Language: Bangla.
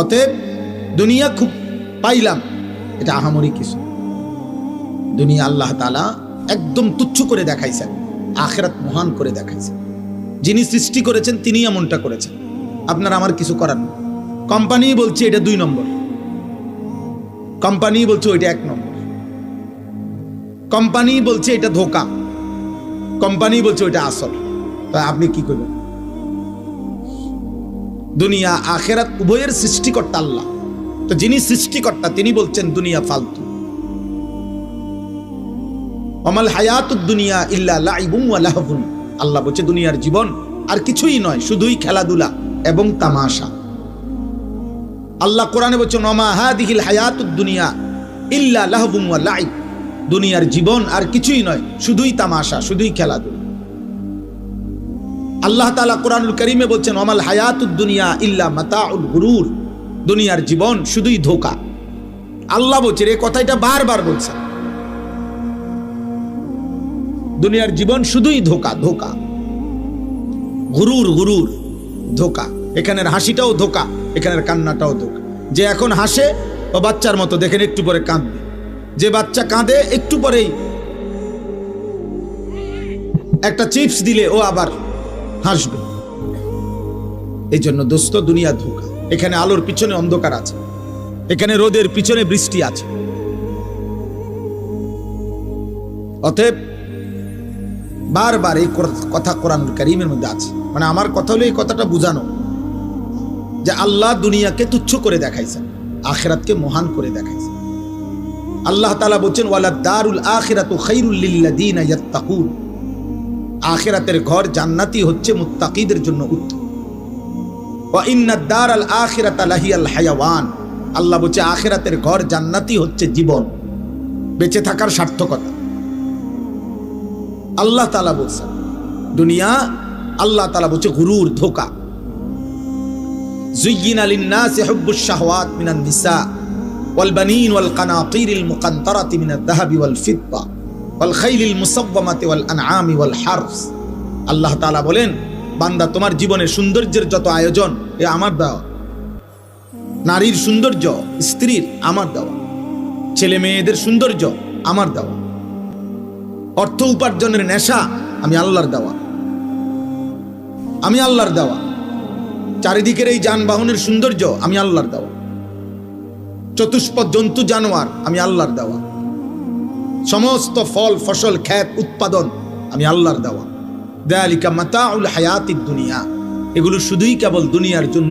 অতএব দুনিয়া খুব পাইলাম, এটা আহামরি কিছু। দুনিয়া আল্লাহ তাআলা একদম তুচ্ছ করে দেখাইছেন, আখিরাত মহান করে দেখাইছেন। যিনি সৃষ্টি করেছেন তিনি এমনটা করেছেন, আপনার আমার কিছু করার নেই। কোম্পানি বলছে এটা 2 নম্বর, কোম্পানি বলছে ওইটা 1 নম্বর, কোম্পানি বলছে এটা ধোঁকা, কোম্পানি বলছে ওইটা আসল। তা আপনি কি করবেন? দুনিয়া আখিরাত উভয়ের সৃষ্টিকর্তা আল্লাহ। তো যিনি সৃষ্টিকর্তা তিনি বলছেন দুনিয়া ফালতু। আমাল হায়াতুদ দুনিয়া ইল্লা লাইবুন ওয়া লাহবুন, আল্লাহ বলছে দুনিয়ার জীবন আর কিছুই নয়, শুধুই খেলাধুলা এবং তামাশা। আল্লাহ কোরআনে বলছেন ওমা হাদিহিল হায়াতুদ দুনিয়া ইল্লা লাহবুন ওয়া লাইব, দুনিয়ার জীবন আর কিছুই নয়, শুধুই তামাশা, শুধুই খেলাধুলা। আল্লাহ তাআলা কোরআনুল কারীমে বলছেন ওমাল হায়াতুদ দুনিয়া ইল্লা মাতাউল গুরুর, দুনিয়ার জীবন শুধুই ধোঁকা। আল্লাহ বলছে, এই কথাটা বারবার বলছে, দুনিয়ার জীবন শুধুই ধোঁকা, ধোঁকা, গুরুর, গুরুর, ধোঁকা। এখানের হাসিটাও ধোঁকা, এখানের কান্নাটাও ধোঁকা। যে এখন হাসে ও বাচ্চার মতো, দেখেন একটু পরে কাঁদবে। যে বাচ্চা কাঁদে একটু পরেই একটা চিপস দিলে ও আবার হাসবে। এই জন্য দোস্ত, দুনিয়া ধোঁকা। এখানে আলোর পিছনে অন্ধকার আছে, এখানে রোদের পিছনে বৃষ্টি আছে। অতএব বারবার এই কথা কোরআনুল কারীমের মধ্যে আছে। মানে আমার কথা হলো এই কথাটা বুঝানো যে আল্লাহ দুনিয়াকে তুচ্ছ করে দেখাইছেন, আখিরাতকে মহান করে দেখাইছেন। আল্লাহ তাআলা বলেন ওয়ালাদ দারুল আখিরাতু খায়রুল লিল্লাযিনা ইয়াত্তাকুন, আখিরাতের ঘর জান্নাতি হচ্ছে মুত্তাকিদের জন্য উত্তম। ওয়া ইন্নাদ দারাল আখিরাতা লাহিয়াল হায়াওয়ান, আল্লাহ বলছে আখিরাতের ঘর জান্নাতি হচ্ছে জীবন, বেঁচে থাকার সার্থকতা। আল্লাহ তাআলা বলছেন দুনিয়া, আল্লাহ তাআলা বলছে গুরুর, ধোঁকা। যুয়্যিনা লিন-নাসি হুব্বুশ শাহওয়াত মিনান নিসা ওয়াল বানিন ওয়াল কানাতিরিল মুকান্তারাতি মিনাদ যাহাবি ওয়াল ফিদ্দা ওয়াল খাইলিল মুসাওয়ামাতি ওয়াল আনআমি ওয়াল হারস। আল্লাহ তাআলা বলেন, বান্দা তোমার জীবনের সৌন্দর্যের যত আয়োজন এ আমার দেওয়া, নারীর সৌন্দর্য, স্ত্রীর আমার দেওয়া, ছেলে মেয়েদের সৌন্দর্য আমার দেওয়া, অর্থ উপার্জনের নেশা আমি আল্লাহর দেওয়া, আমি আল্লাহর দেওয়া, চারিদিকের এই যানবাহনের সৌন্দর্য আমি আল্লাহর দেওয়া, চতুষ্পদ জন্তু জানোয়ার আমি আল্লাহর দেওয়া, সমস্ত ফল ফসল ক্ষেত উৎপাদন আমি আল্লাহর দেওয়া। যালিকা মাতাউল হায়াতিদ দুনিয়া, এগুলো শুধুই কেবল দুনিয়ার জন্য।